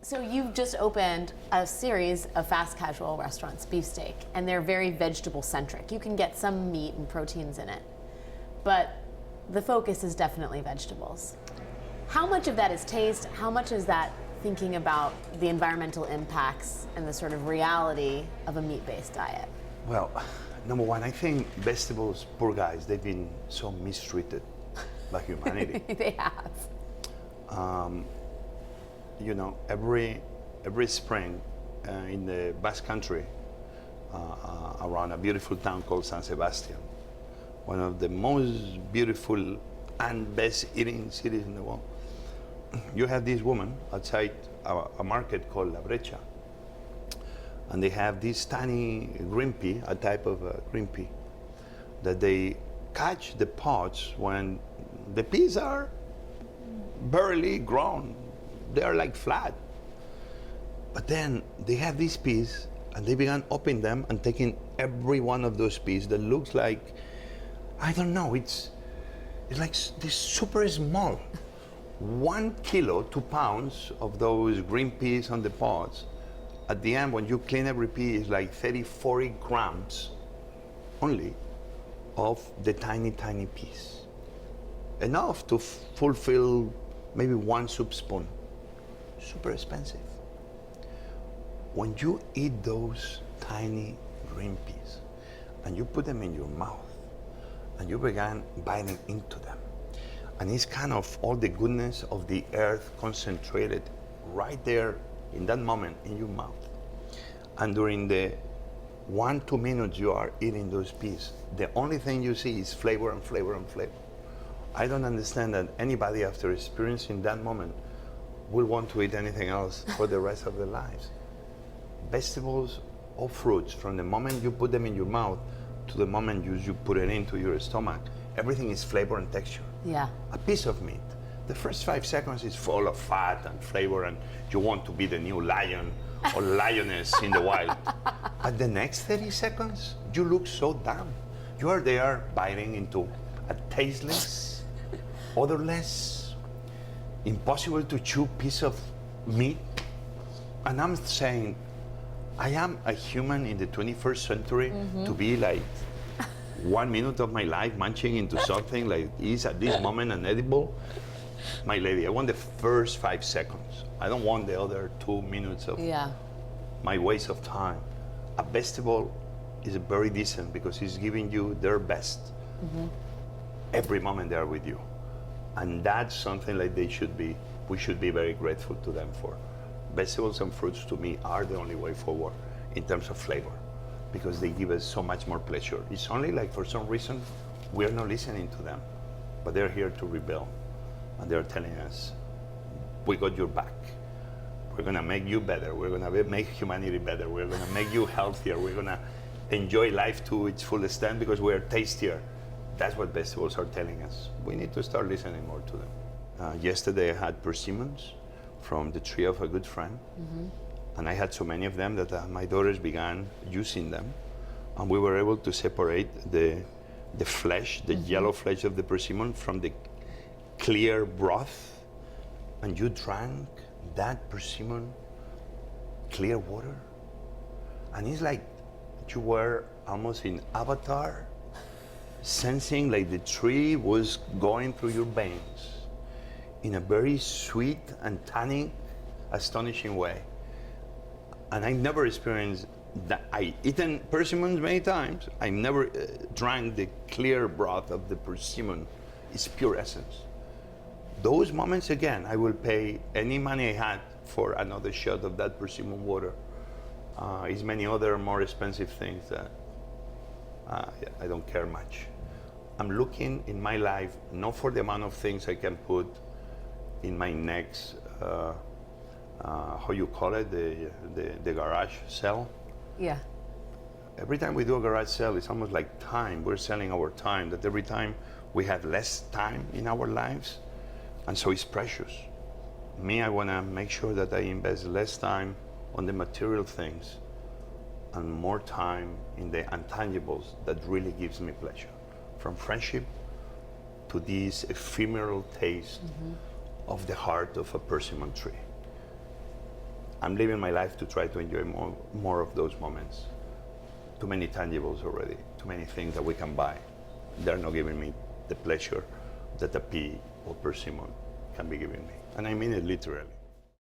So you've just opened a series of fast casual restaurants, Beefsteak, and they're very vegetable-centric. You can get some meat and proteins in it, but the focus is definitely vegetables. How much of that is taste? How much is that thinking about the environmental impacts and the sort of reality of a meat-based diet? Well, number one, I think vegetables, poor guys, they've been so mistreated by humanity. They have. You know, every spring in the Basque Country, around a beautiful town called San Sebastian, one of the most beautiful and best eating cities in the world, you have this woman outside a market called La Brecha, and they have this tiny green pea, a type of green pea, that they catch the pods when the peas are barely grown. They are like flat. But then they have these peas and they began opening them and taking every one of those peas that looks like, I don't know, it's like this super small. 1 kilo, 2 pounds of those green peas on the pods. At the end, when you clean every pea, it's like 30, 40 grams only of the tiny, tiny peas. Enough to fulfill maybe 1 soup spoon. Super expensive. When you eat those tiny green peas and you put them in your mouth and you begin biting into them, and it's kind of all the goodness of the earth concentrated right there in that moment in your mouth. And during the 1-2 minutes you are eating those peas, the only thing you see is flavor and flavor and flavor. I don't understand that anybody after experiencing that moment will want to eat anything else for the rest of their lives. Vegetables or fruits, from the moment you put them in your mouth to the moment you put it into your stomach, everything is flavor and texture. Yeah. A piece of meat, the first 5 seconds is full of fat and flavor and you want to be the new lion or lioness in the wild. But the next 30 seconds, you look so dumb. You are there biting into a tasteless, odorless, impossible to chew piece of meat. And I'm saying, I am a human in the 21st century to be like 1 minute of my life munching into something like is at this moment unedible. My lady, I want the first 5 seconds. I don't want the other 2 minutes of my waste of time. A vegetable is very decent because it's giving you their best. Every moment they are with you. And that's something like we should be very grateful to them for. Vegetables and fruits to me are the only way forward in terms of flavor because they give us so much more pleasure. It's only like for some reason we're not listening to them, but they're here to rebel. And they're telling us, we got your back. We're gonna make you better. We're gonna make humanity better. We're gonna make you healthier. We're gonna enjoy life to its full extent because we're tastier. That's what vegetables are telling us. We need to start listening more to them. Yesterday I had persimmons from the tree of a good friend. And I had so many of them that my daughters began using them. And we were able to separate the flesh, the yellow flesh of the persimmon from the clear broth. And you drank that persimmon clear water. And it's like you were almost in Avatar, sensing like the tree was going through your veins in a very sweet and tannic, astonishing way. And I never experienced that. I eaten persimmons many times. I never drank the clear broth of the persimmon. It's pure essence. Those moments, again, I will pay any money I had for another shot of that persimmon water. It's many other more expensive things that I don't care much. I'm looking in my life, not for the amount of things I can put in my next, how you call it, the garage sale. Yeah. Every time we do a garage sale, it's almost like time. We're selling our time, that every time we have less time in our lives, and so it's precious. Me, I wanna make sure that I invest less time on the material things and more time in the intangibles that really gives me pleasure. From friendship to this ephemeral taste of the heart of a persimmon tree. I'm living my life to try to enjoy more of those moments. Too many tangibles already, too many things that we can buy. They're not giving me the pleasure that a pea or persimmon can be giving me. And I mean it literally.